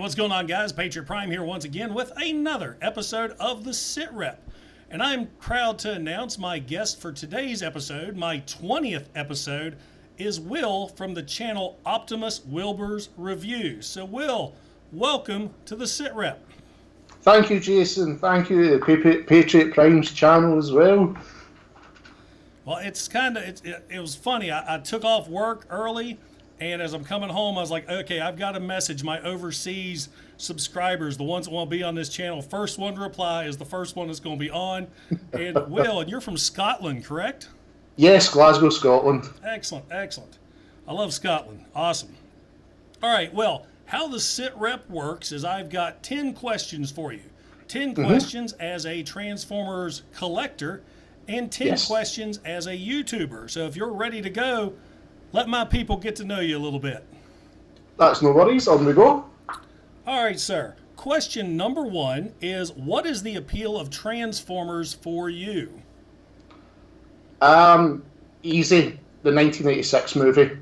What's going on, guys? Patriot Prime here once again with another episode of the SITREP. And I'm proud to announce my guest for today's episode, my 20th episode, is Will from the channel Optimus Wilbur Reviews. So, Will, welcome to the SITREP. Thank you, Jason. Thank you, Patriot Prime's channel as well. Well, it was funny. I took off work early, and as I'm coming home, I was like, okay, I've got to message my overseas subscribers, the ones that want to be on this channel. First one to reply is the first one that's going to be on. And Will, and you're from Scotland, correct? Yes, Glasgow, Scotland. Excellent, excellent. I love Scotland. Awesome. All right, well, how the SITREP works is I've got 10 questions for you. 10 questions as a Transformers collector and 10 questions as a YouTuber. So if you're ready to go, let my people get to know you a little bit. That's no worries. On we go. All right, sir. Question number 1 is, what is the appeal of Transformers for you? Easy. The 1986 movie.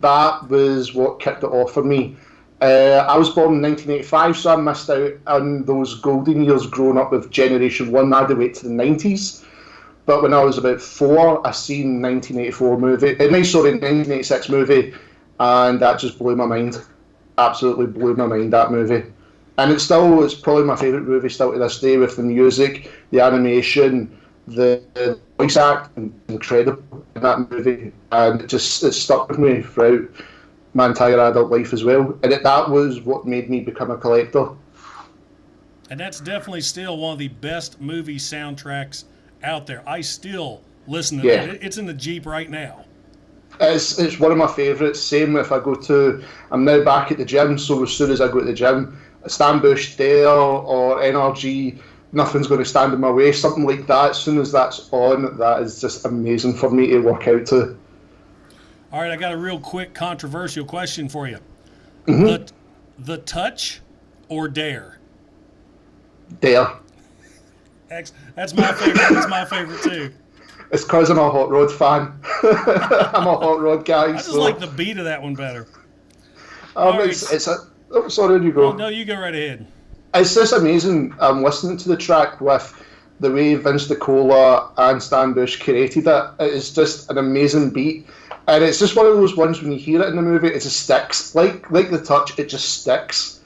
That was what kicked it off for me. I was born in 1985, so I missed out on those golden years growing up with Generation 1. I had to wait to the 90s. But when I was about 4, I seen 1986 movie, and that just blew my mind. Absolutely blew my mind, that movie. And it's probably my favourite movie still to this day, with the music, the animation, the voice act, incredible in that movie. And it stuck with me throughout my entire adult life as well. And that was what made me become a collector. And that's definitely still one of the best movie soundtracks out there. I still listen to that. It's in the Jeep right now. It's one of my favourites. Same if I'm now back at the gym, so as soon as I go to the gym, Stan Bush there or NRG, nothing's going to stand in my way. Something like that, as soon as that's on, that is just amazing for me to work out to. All right, I got a real quick controversial question for you. The Touch or Dare? Dare. That's my favorite. That's my favorite too. It's because I'm a Hot Rod fan. I'm a Hot Rod guy. I just like the beat of that one better. Sorry, you go. No, you go right ahead. It's just amazing. I'm listening to the track with the way Vince DiCola and Stan Bush curated it. It's just an amazing beat. And it's just one of those ones when you hear it in the movie, it just sticks. Like The Touch, it just sticks.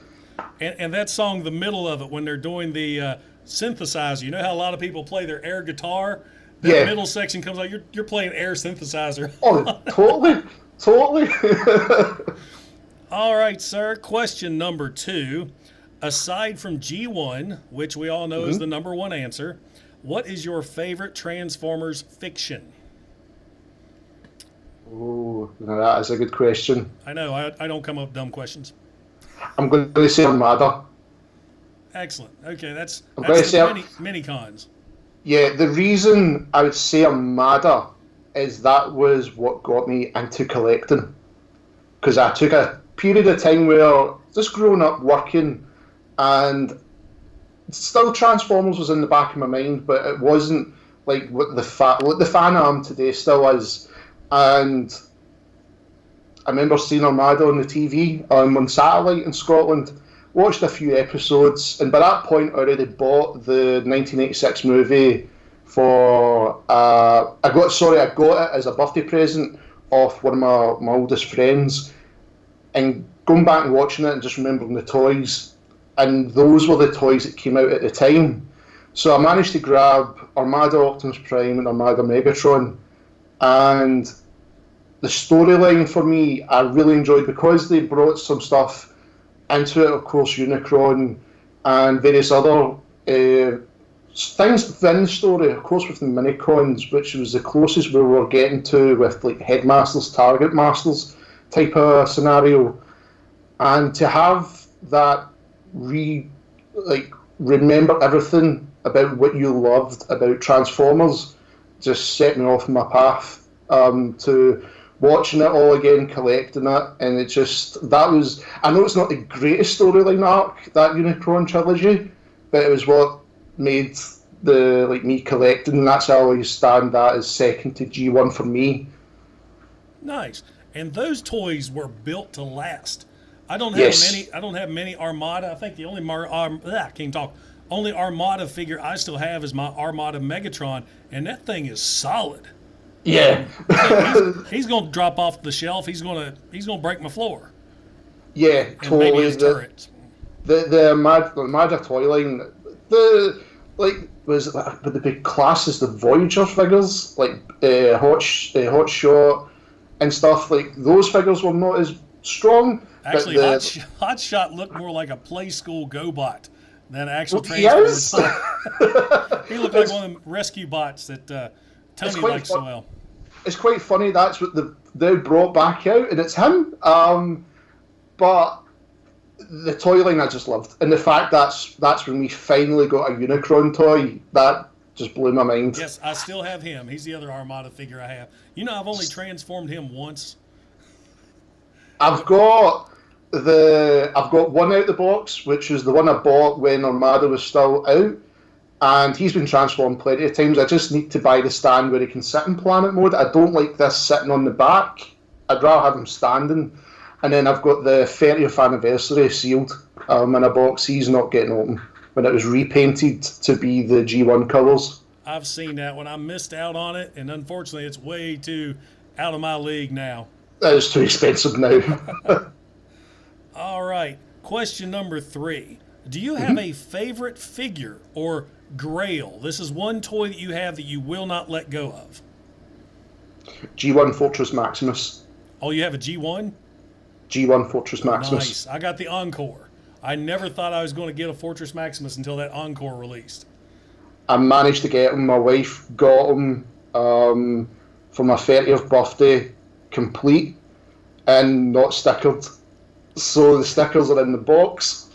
And that song, the middle of it, when they're doing the synthesizer, you know how a lot of people play their air guitar? That middle section comes out, you're playing air synthesizer. Oh, totally. Totally. All right, sir. Question number 2. Aside from G1, which we all know is the number 1 answer, what is your favorite Transformers fiction? Oh, that is a good question. I know. I don't come up with dumb questions. I'm going to say Armada. Excellent. Okay, that's many cons. Yeah, the reason I would say Armada is that was what got me into collecting. Because I took a period of time where just growing up working, and still Transformers was in the back of my mind, but it wasn't like what the fan I am today still is. And I remember seeing Armada on the TV on satellite in Scotland, watched a few episodes, and by that point I already bought the 1986 movie for I got it as a birthday present off one of my oldest friends, and going back and watching it and just remembering the toys, and those were the toys that came out at the time. So I managed to grab Armada Optimus Prime and Armada Megatron, and the storyline for me I really enjoyed because they brought some stuff into it, of course Unicron and various other things within the story, of course with the Minicons, which was the closest we were getting to with like Headmasters, Target Masters type of scenario. And to have that remember everything about what you loved about Transformers just set me off on my path to watching it all again, collecting it, and it just, I know it's not the greatest storyline arc, that Unicron trilogy, but it was what made me collecting, and that's how I always stand that as second to G1 for me. Nice. And those toys were built to last. I don't have Yes. many. I don't have many Armada. I think the only I can't talk. Only Armada figure I still have is my Armada Megatron, and that thing is solid. Yeah. He's going to drop off the shelf. He's going to break my floor. Yeah, And totally. maybe his turrets. The Armada toy line, would they be classed as the Voyager figures, like Hot Shot and stuff? Like those figures were not as strong. Actually, but Hot Shot looked more like a play school GoBot than an actual yes. Transformer. He looked like one of them rescue bots that Tony likes so well. It's quite funny. That's what they brought back out, and it's him. But the toy line I just loved, and the fact that's when we finally got a Unicron toy, that just blew my mind. Yes, I still have him. He's the other Armada figure I have. You know, I've only transformed him once. I've got one out the box, which is the one I bought when Armada was still out, and he's been transformed plenty of times. I just need to buy the stand where he can sit in planet mode. I don't like this sitting on the back. I'd rather have him standing. And then I've got the 30th anniversary sealed in a box. He's not getting open when it was repainted to be the G1 colours. I've seen that one. I missed out on it, and unfortunately, it's way too out of my league now. That is too expensive now. All right. Question number 3. Do you have a favorite figure or grail? This is one toy that you have that you will not let go of. G1 Fortress Maximus. Oh, you have a G1? G1 Fortress Maximus. Nice. I got the Encore. I never thought I was going to get a Fortress Maximus until that Encore released. I managed to get him. My wife got him for my 30th birthday, complete and not stickered. So the stickers are in the box.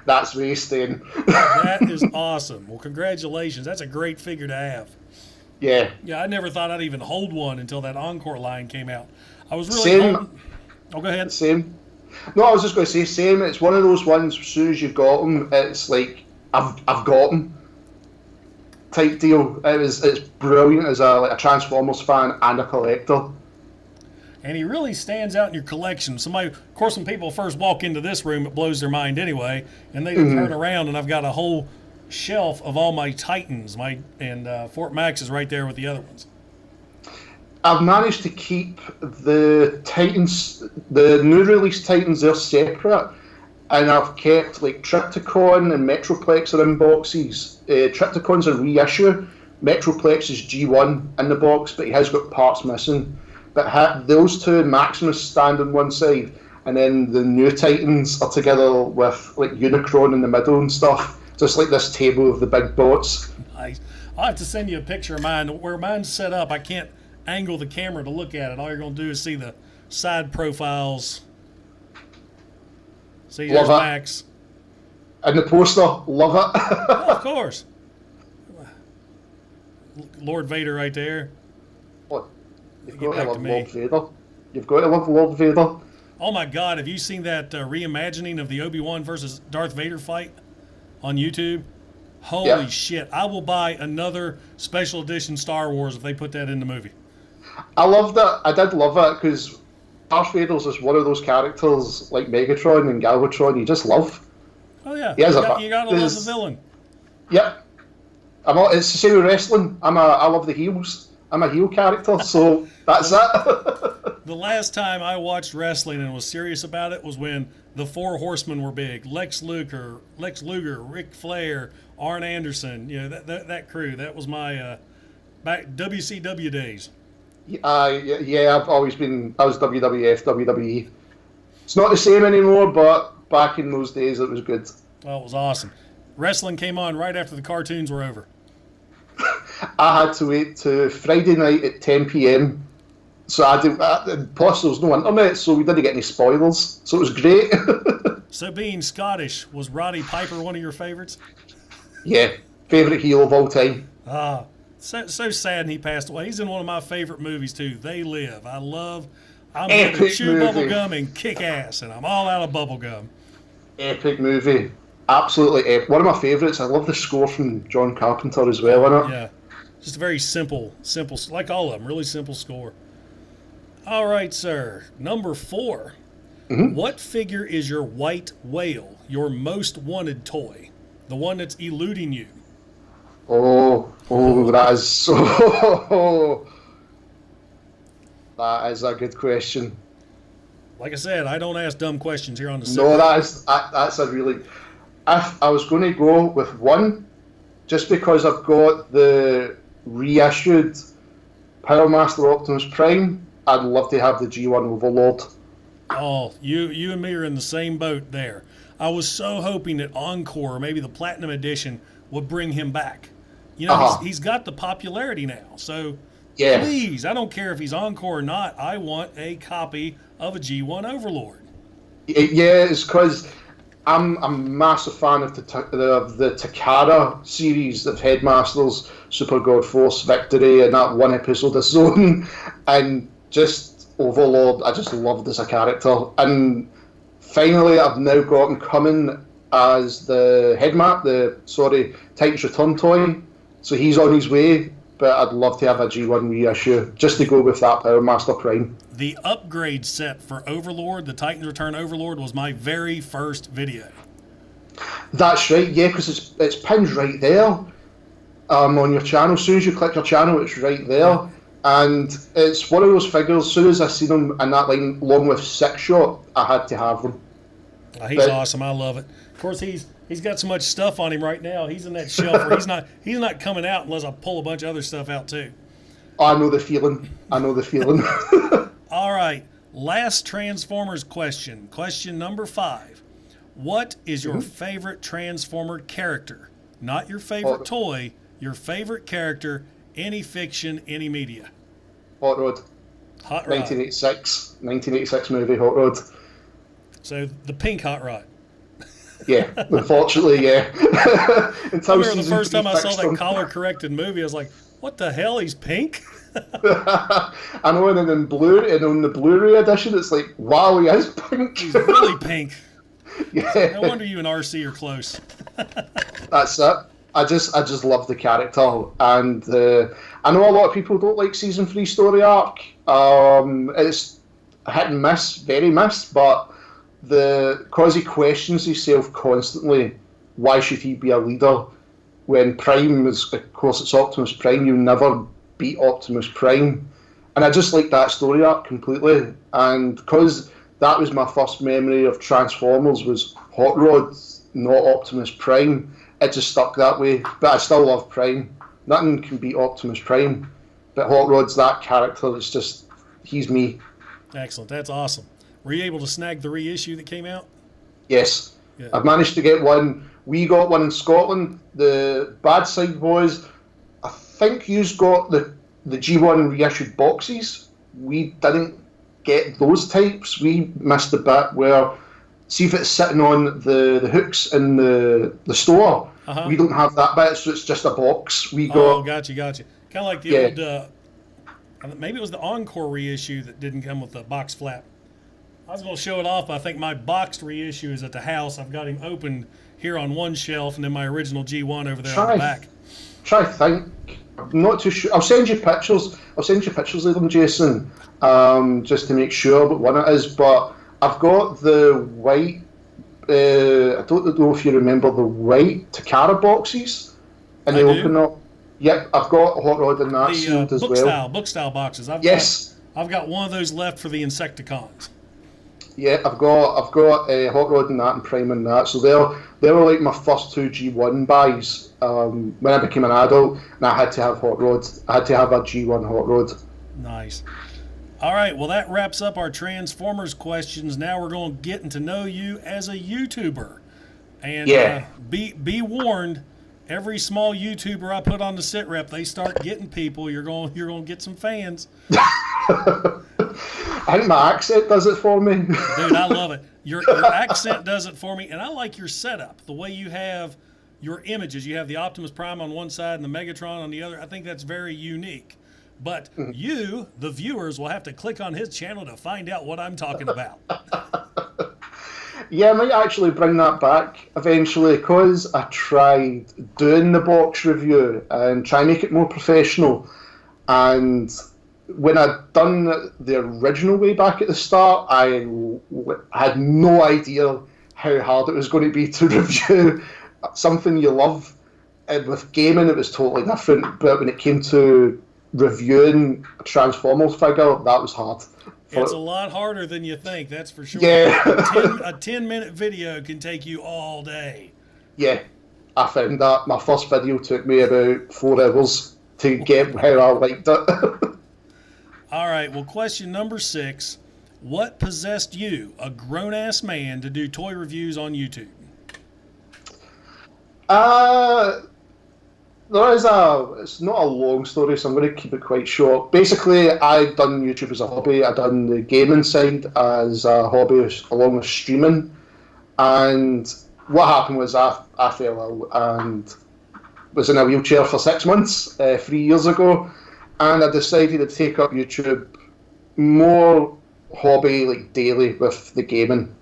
That's where he's staying. That is awesome. Well, congratulations. That's a great figure to have. Yeah. Yeah, I never thought I'd even hold one until that Encore line came out. I was really Same. Oh, go ahead. Same. No, I was just going to say same. It's one of those ones. As soon as you got them, it's like I've got them type deal. It's brilliant as a Transformers fan and a collector. And he really stands out in your collection. Of course, when people first walk into this room, it blows their mind anyway, and they turn around, and I've got a whole shelf of all my Titans. Fort Max is right there with the other ones. I've managed to keep the Titans, the new release Titans, they're separate, and I've kept like Triptychon and Metroplex are in boxes. Triptychon's a reissue. Metroplex is G1 in the box, but he has got parts missing. But those two Maximus stand on one side, and then the new Titans are together with like Unicron in the middle and stuff. Just like this table of the big bots. Nice. I'll have to send you a picture of mine. Where mine's set up, I can't angle the camera to look at it. All you're going to do is see the side profiles. See, there's Max. And the poster, love it. Oh, of course. Lord Vader right there. What? You've got to love Lord Vader. You've got to love Lord Vader. Oh my God, have you seen that reimagining of the Obi-Wan versus Darth Vader fight on YouTube? Holy shit. I will buy another special edition Star Wars if they put that in the movie. I loved it. I did love it because Darth Vader's is one of those characters like Megatron and Galvatron you just love. Oh yeah, you gotta love the villain. Yep. It's the same with wrestling. I love the heels. I'm a heel character, so that's it. The last time I watched wrestling and was serious about it was when the Four Horsemen were big. Lex Luger, Ric Flair, Arn Anderson. You know that crew. That was my back WCW days. Yeah, I was WWF, WWE. It's not the same anymore, but back in those days it was good. Well, it was awesome. Wrestling came on right after the cartoons were over. I had to wait to Friday night at 10 p.m. So plus there was no internet, so we didn't get any spoilers. So it was great. So being Scottish, was Roddy Piper one of your favorites? Yeah, favourite heel of all time. So sad he passed away. He's in one of my favorite movies too, They Live. I'm going Epic to chew movie. bubble gum and kick ass, and I'm all out of bubble gum. Epic movie. Absolutely epic. One of my favourites. I love the score from John Carpenter as well in it. Yeah. Just a very simple, like all of them, really simple score. All right, sir. Number 4. What figure is your white whale, your most wanted toy? The one that's eluding you? That is so... That is a good question. Like I said, I don't ask dumb questions here on the No, that's a really... If I was going to go with one, just because I've got the reissued Power Master Optimus Prime, I'd love to have the G1 Overlord. Oh, you and me are in the same boat there. I was so hoping that Encore, or maybe the Platinum Edition, would bring him back. You know, he's got the popularity now. So, please, I don't care if he's Encore or not, I want a copy of a G1 Overlord. Yeah, it's because I'm a massive fan of the Takara series of Headmasters, Super God Force, Victory, and that one episode of Zone, and just Overlord. I just loved as a character, and finally I've now got him coming as the Titans Return toy, so he's on his way. But I'd love to have a G1 reissue just to go with that Power Master Prime. The upgrade set for Overlord, the Titans Return Overlord, was my very first video. That's right, yeah, because it's pinned right there on your channel. As soon as you click your channel, it's right there. And it's one of those figures, as soon as I seen him in that line, along with Six Shot, I had to have them. He's awesome. I love it. Of course, he's got so much stuff on him right now. He's in that shelf where he's not coming out unless I pull a bunch of other stuff out too. I know the feeling. All right. Last Transformers question. Question number 5. What is your favorite Transformer character? Not your favorite toy, your favorite character, any fiction, any media. Hot Rod. 1986 movie, Hot Rod. So the pink Hot Rod. Yeah, unfortunately, yeah. I remember the first time I saw that color-corrected movie, I was like, what the hell, he's pink? I know, and then on the Blu-ray edition, it's like, wow, he is pink. He's really pink. Yeah. No wonder you and RC are close. That's it. I just love the character, and I know a lot of people don't like Season 3 story arc. It's hit and miss, very miss, but because he questions himself constantly, why should he be a leader? When Prime is, of course, it's Optimus Prime, you'll never beat Optimus Prime. And I just like that story arc completely. And because that was my first memory of Transformers was Hot Rod, not Optimus Prime, it just stuck that way. But I still love Prime. Nothing can beat Optimus Prime. But Hot Rod's that character, it's just, he's me. Excellent, that's awesome. Were you able to snag the reissue that came out? Yes. Yeah. I've managed to get one. We got one in Scotland. The bad side was, I think you've got the G1 reissued boxes. We didn't get those types. We missed the bit where, see if it's sitting on the hooks in the store. We don't have that bit, so it's just a box. Gotcha. Kind of like the old, maybe it was the Encore reissue that didn't come with the box flap. I was going to show it off, but I think my boxed reissue is at the house. I've got him opened here on one shelf, and then my original G1 over there on the back. Try to think. I'm not too sure. I'll send you pictures. Of them, Jason, just to make sure what one it is. But I've got the white. I don't know if you remember the white Takara boxes, and they open up. Yep, I've got Hot Rod in that sealed as well. Book style boxes. I've got one of those left for the Insecticons. Yeah, I've got Hot Rod in that and Prime in that. So they were like my first two G1 buys when I became an adult, and I had to have Hot Rod. I had to have a G1 Hot Rod. Nice. All right, well, that wraps up our Transformers questions. Now we're going to get to know you as a YouTuber. And be warned, every small YouTuber I put on the SITREP, they start getting people. You're going to get some fans. I think my accent does it for me. Dude, I love it. Your accent does it for me, and I like your setup. The way you have your images. You have the Optimus Prime on one side and the Megatron on the other. I think that's very unique. But you, the viewers, will have to click on his channel to find out what I'm talking about. Yeah, I might actually bring that back eventually, because I tried doing the box review and try and make it more professional. And when I'd done the original way back at the start, I had no idea how hard it was going to be to review something you love. And with gaming, it was totally different. But when it came to reviewing a Transformers figure, that was hard. It's a lot harder than you think, that's for sure. Yeah. A 10-minute video can take you all day. Yeah, I found that. My first video took me about 4 hours to get how I liked it. All right, well, question number 6. What possessed you, a grown-ass man, to do toy reviews on YouTube? It's not a long story, so I'm going to keep it quite short. Basically, I'd done YouTube as a hobby. I'd done the gaming side as a hobby along with streaming. And what happened was I fell ill and was in a wheelchair for 6 months, 3 years ago. And I decided to take up YouTube more hobby, like daily, with the gaming.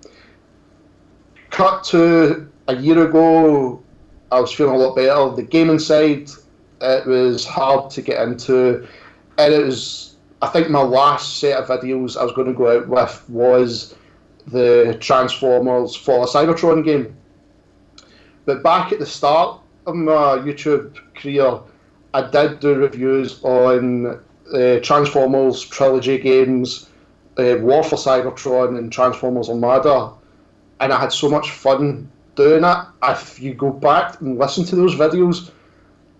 Cut to a year ago, I was feeling a lot better. The gaming side, it was hard to get into. And it was, I think my last set of videos I was going to go out with was the Transformers Fall of Cybertron game. But back at the start of my YouTube career, I did do reviews on Transformers trilogy games, War for Cybertron and Transformers Armada, and I had so much fun doing it. If you go back and listen to those videos,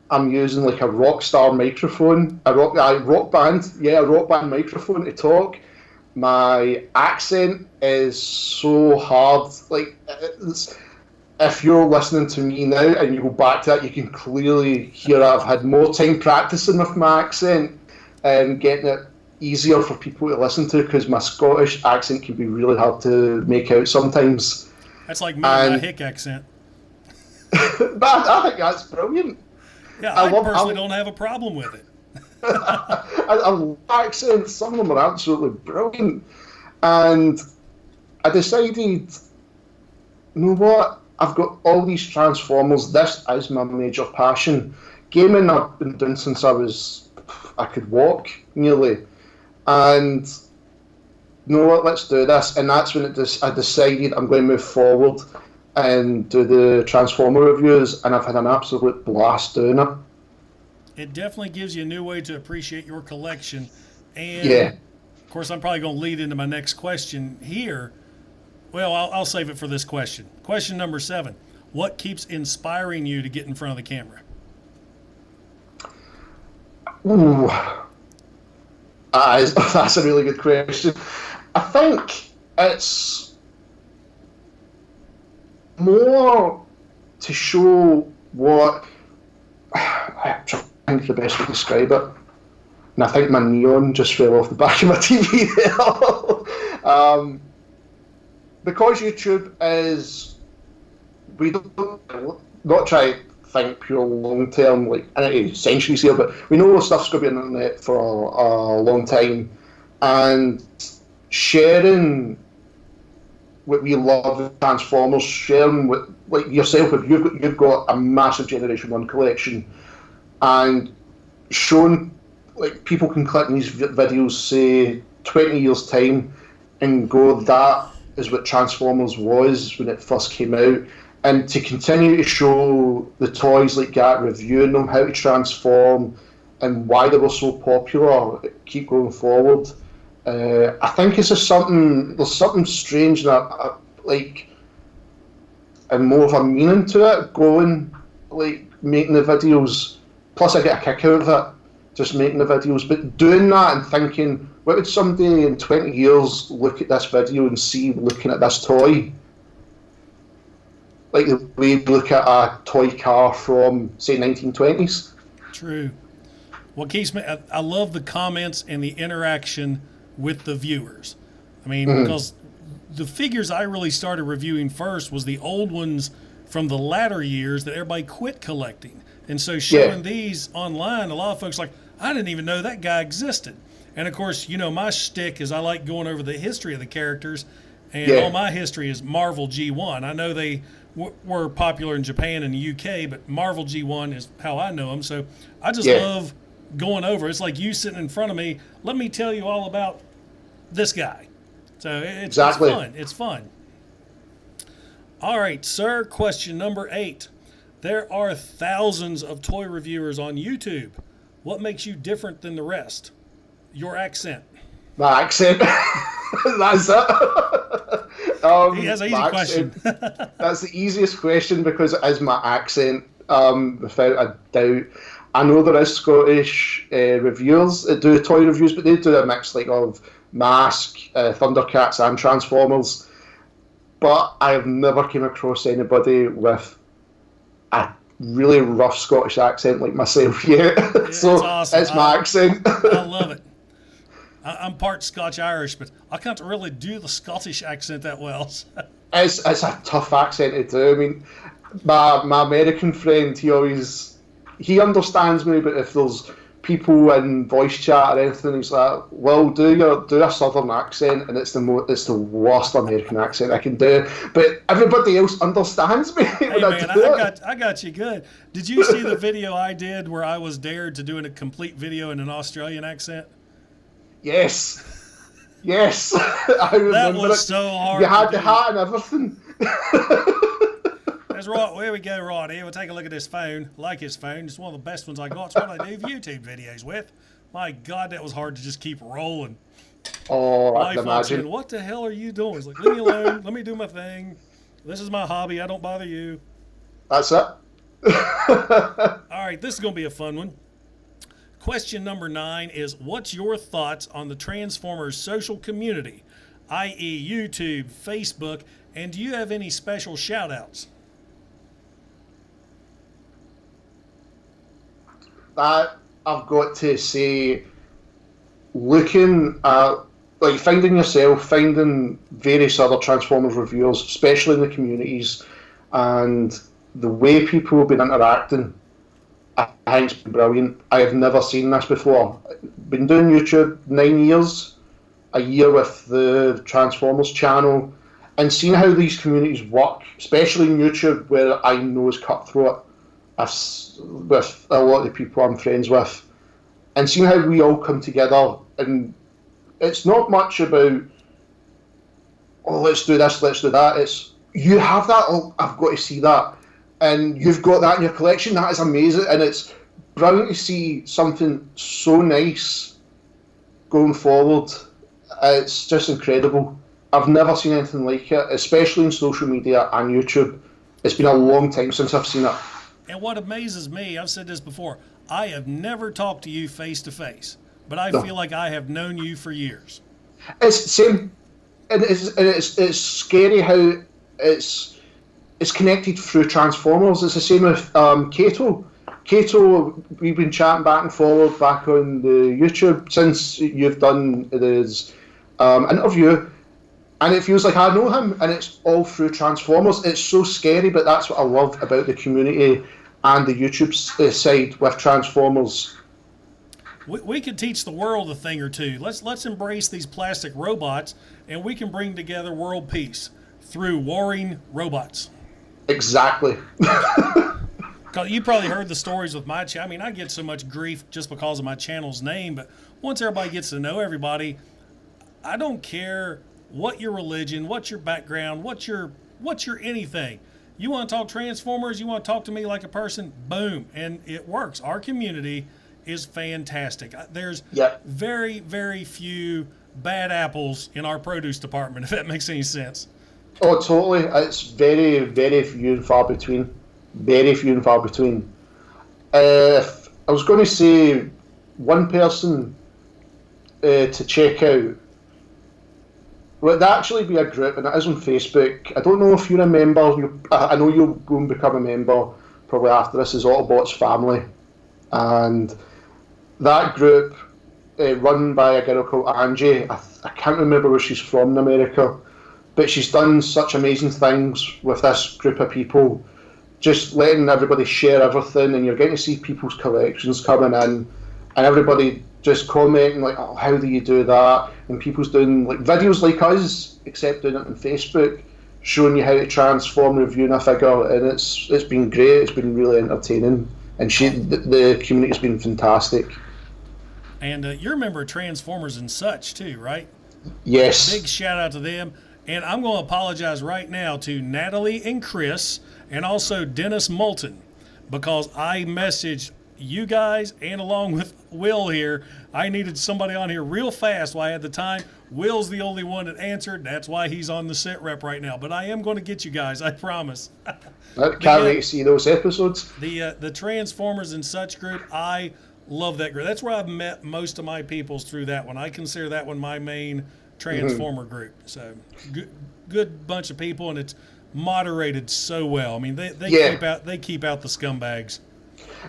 I'm using like a Rockstar microphone, a rock band microphone to talk. My accent is so hard, like if you're listening to me now and you go back to that, you can clearly hear I've had more time practicing with my accent and getting it easier for people to listen to, because my Scottish accent can be really hard to make out sometimes. That's like me and my Hick accent. But I think that's brilliant. Yeah, I personally don't have a problem with it. I love accents. Some of them are absolutely brilliant. And I decided, you know what? I've got all these Transformers. This is my major passion. Gaming I've been doing since I could walk nearly. And you know what? Let's do this. And that's when I decided I'm going to move forward and do the Transformer reviews. And I've had an absolute blast doing it. It definitely gives you a new way to appreciate your collection. And yeah. Of course, I'm probably going to lead into my next question here. Well, I'll save it for this question. Question number 7. What keeps inspiring you to get in front of the camera? Ooh. That's a really good question. I think it's more to show what... I'm trying to think the best way to describe it. And I think my neon just fell off the back of my TV there. Because YouTube is, we don't not try to think pure long term, like centuries here, but we know stuff's going to be on the internet for a long time, and sharing what we love, Transformers, sharing with like yourself, if you've got a massive Generation 1 collection, and showing like people can click on these videos, say 20 years time, and go, that is what Transformers was when it first came out, and to continue to show the toys like that, reviewing them, how to transform, and why they were so popular, keep going forward. I think it's just there's something strange that like, and more of a meaning to it, going, like, making the videos, plus I get a kick out of it, just making the videos, but doing that and thinking, what would somebody in 20 years look at this video and see looking at this toy? Like the way we look at a toy car from, say, 1920s. True. What keeps me, I love the comments and the interaction with the viewers. I mean, because the figures I really started reviewing first was the old ones from the latter years that everybody quit collecting. And so showing these online, a lot of folks are like, I didn't even know that guy existed. And of course, you know, my shtick is I like going over the history of the characters, and all my history is Marvel G1. I know they were popular in Japan and the UK, but Marvel G1 is how I know them. So I just love going over. It's like you sitting in front of me. Let me tell you all about this guy. So it's fun. It's fun. All right, sir. Question number 8. There are thousands of toy reviewers on YouTube. What makes you different than the rest? Your accent. My accent. That's it. He has an easy question. That's the easiest question because it is my accent, without a doubt. I know there is Scottish reviewers that do toy reviews, but they do a mix like of Mask, Thundercats and Transformers. But I have never came across anybody with a really rough Scottish accent like myself yet. Yeah, so awesome. it's my accent. I love it. I'm part Scotch-Irish, but I can't really do the Scottish accent that well. It's a tough accent to do. I mean, my American friend, he understands me, but if there's people in voice chat or anything, he's like, "Well, do a southern accent," and it's the worst American accent I can do. But everybody else understands me. Hey man, I got you good. Did you see the video I did where I was dared to do a complete video in an Australian accent? Yes. I remember that was so hard. You had the hat and everything. That's right. Here we go, right here. We'll take a look at this phone. Like his phone. It's one of the best ones I got. It's what I do YouTube videos with. My God, that was hard to just keep rolling. Oh, I can imagine. Saying, what the hell are you doing? It's like, leave me alone. Let me do my thing. This is my hobby. I don't bother you. That's it. All right, this is going to be a fun one. Question number 9 is, what's your thoughts on the Transformers social community, i.e. YouTube, Facebook, and do you have any special shout-outs? That I've got to say, looking at, like, finding various other Transformers reviewers, especially in the communities, and the way people have been interacting, I think it's been brilliant. I have never seen this before. Been doing YouTube 9 years, a year with the Transformers channel, and seeing how these communities work, especially in YouTube, where I know is cutthroat, with a lot of the people I'm friends with, and seeing how we all come together. And it's not much about, oh, let's do this, let's do that. It's, you have that, oh, I've got to see that. And you've got that in your collection, that is amazing. And it's brilliant to see something so nice going forward. It's just incredible. I've never seen anything like it, especially in social media and YouTube. It's been a long time since I've seen it. And what amazes me, I've said this before, I have never talked to you face to face, but I feel like I have known you for years. It's the same, and it's scary how it's connected through Transformers. It's the same with Kato. Kato, we've been chatting back and forward back on the YouTube since you've done this interview, and it feels like I know him, and it's all through Transformers. It's so scary, but that's what I love about the community and the YouTube side with Transformers. We could teach the world a thing or two. Let's embrace these plastic robots, and we can bring together world peace through warring robots. Exactly. You probably heard the stories with my channel. I mean, I get so much grief just because of my channel's name, but once everybody gets to know everybody, I don't care what your religion, what's your background, what's your anything. You want to talk Transformers, you want to talk to me like a person, boom, and it works. Our community is fantastic. There's very, very few bad apples in our produce department, if that makes any sense. Oh, totally. It's very, very few and far between. Very few and far between. I was going to say one person to check out would actually be a group, and it is on Facebook. I don't know if you remember. I know you'll go and become a member probably after this. Is Autobots Family, and that group run by a girl called Angie. I can't remember where she's from in America, but she's done such amazing things with this group of people, just letting everybody share everything, and you're getting to see people's collections coming in, and everybody just commenting like, oh, how do you do that? And people's doing like videos like us, except doing it on Facebook, showing you how to transform, reviewing a figure, and it's been great. It's been really entertaining, and the community's been fantastic. And you're a member of Transformers and Such too, right? Yes. Big shout out to them. And I'm going to apologize right now to Natalie and Chris and also Dennis Moulton, because I messaged you guys and along with Will here, I needed somebody on here real fast while I had the time. Will's the only one that answered. That's why he's on the SITREP right now. But I am going to get you guys, I promise. I can't wait to see those episodes. The Transformers and Such group, I love that group. That's where I've met most of my peoples, through that one. I consider that one my main Transformer group. So good bunch of people, and it's moderated so well. I mean, they keep out the scumbags.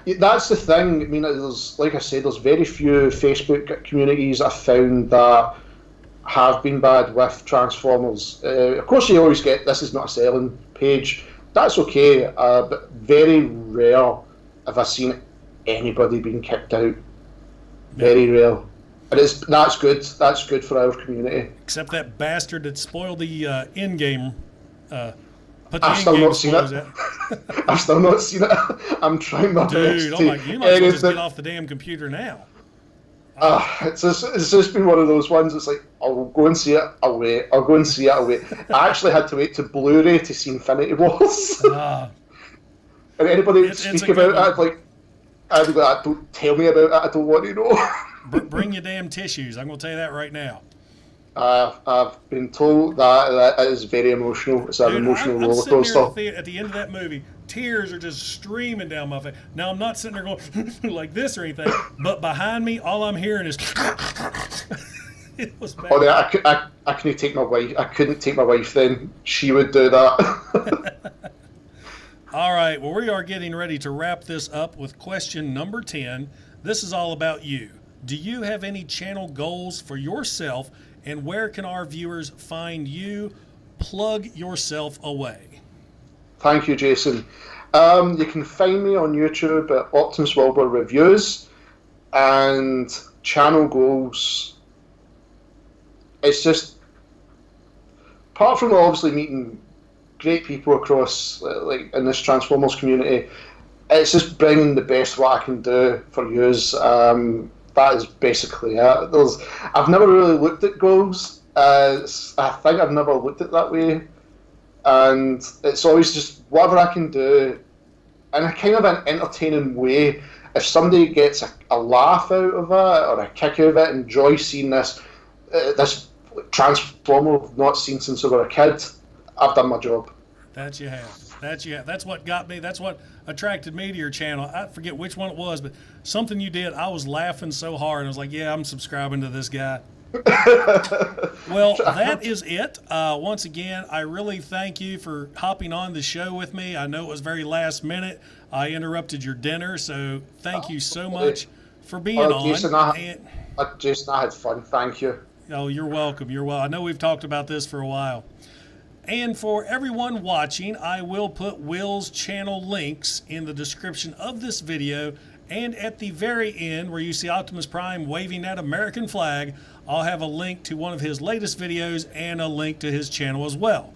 Yeah, that's the thing. I mean, there's, like I said, there's very few Facebook communities I found that have been bad with Transformers. Of course, you always get, this is not a selling page. That's okay, but very rare have I seen anybody being kicked out. Very rare. And that's good. That's good for our community. Except that bastard that spoiled the in-game. I've still not seen it. I've still not seen it. I'm trying my best. Dude, oh my, you might as well just get off the damn computer now. It's just been one of those ones. It's like, I'll go and see it, I'll wait. I'll go and see it, I'll wait. I actually had to wait to Blu-ray to see Infinity Wars. And anybody would speak about it, I'd be like, don't tell me about it, I don't want to know. Bring your damn tissues. I'm going to tell you that right now. I've been told that it is very emotional. It's an emotional roller coaster. At the end of that movie, tears are just streaming down my face. Now, I'm not sitting there going like this or anything, but behind me, all I'm hearing is. It was bad. Oh, I couldn't take my wife. I couldn't take my wife then. She would do that. All right. Well, we are getting ready to wrap this up with question number 10. This is all about you. Do you have any channel goals for yourself? And where can our viewers find you? Plug yourself away. Thank you, Jason. You can find me on YouTube at Optimus Wilbur Reviews, and channel goals. It's just, apart from obviously meeting great people across, like in this Transformers community, it's just bringing the best what I can do for yous. That is basically it. I've never really looked at goals. I think I've never looked at it that way. And it's always just whatever I can do in a kind of an entertaining way. If somebody gets a laugh out of it or a kick out of it, enjoy seeing this Transformer I've not seen since I was a kid, I've done my job. That you have. That's what got me. That's what attracted me to your channel. I forget which one it was, but something you did, I was laughing so hard. And I was like, yeah, I'm subscribing to this guy. Well, that is it. Once again, I really thank you for hopping on the show with me. I know it was very last minute. I interrupted your dinner, so thank you so much for being on. Jason, I had fun. Thank you. Oh, you're welcome. You're welcome. I know we've talked about this for a while. And for everyone watching, I will put Will's channel links in the description of this video, and at the very end where you see Optimus Prime waving that American flag, I'll have a link to one of his latest videos and a link to his channel as well.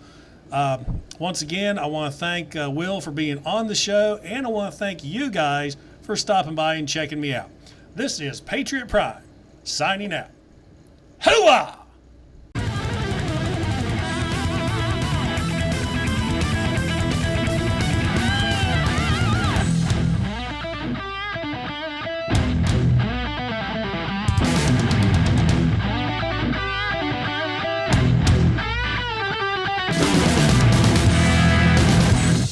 Once again, I want to thank Will for being on the show, and I want to thank you guys for stopping by and checking me out. This is Patriot Prime, signing out. Hooah!